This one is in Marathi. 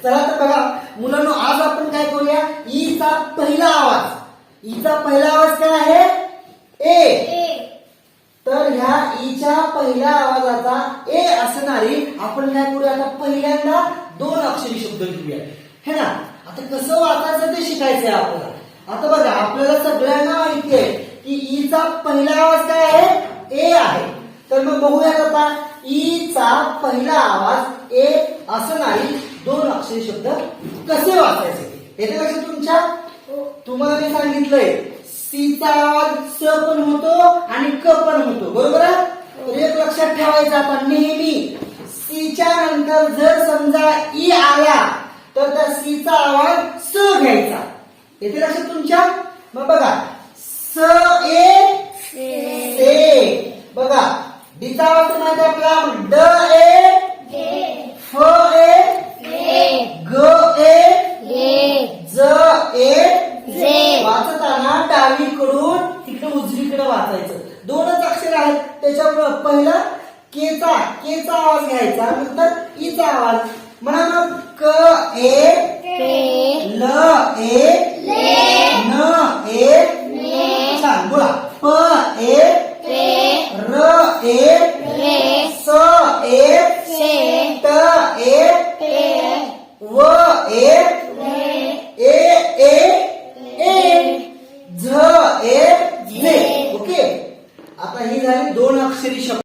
चला तर बघा मुलांनो, आज आपण काय करूया, ईचा पहिला आवाज. ईचा पहिला आवाज काय आहे? ए. तर ह्या ईच्या पहिल्या आवाजाचा ए असणारी आपण काय करूया, आता पहिल्यांदा 2 अक्षरी शब्द घेऊया, है ना. आता कसं वाचायचं ते शिकायचंय आपल्याला. आता बघा, आपल्याला सगळ्यांना माहिती आहे की ईचा पहिला आवाज काय आहे? ए आहे. तर मग बघूया आता ईचा पहिला आवाज ए असणारी 2 अक्षरी शब्द कसे वाचायचे. येते लक्षात तुमच्या? तुम्हाला मी सांगितलंय सीचा आवाज स पण होतो आणि क पण होतो, बरोबर आहे. तर एक लक्षात ठेवायचं, आता नेहमी सीच्या नंतर जर समजा ई आला तर त्या सीचा आवाज स घ्यायचा. येते लक्षात तुमच्या? मग बघा, स ए से. बघा, डीचा आवाज माहिती आपला, ड ए, फ ए, ग ए, ज ए. वाचताना डावीकडून तिकडे उजवीकडे वाचायचं. 2च अक्षर आहेत त्याच्यामुळे पहिला केचा आवाज घ्यायचा, नंतर ईचा आवाज. म्हणा मग क ए, ल ए,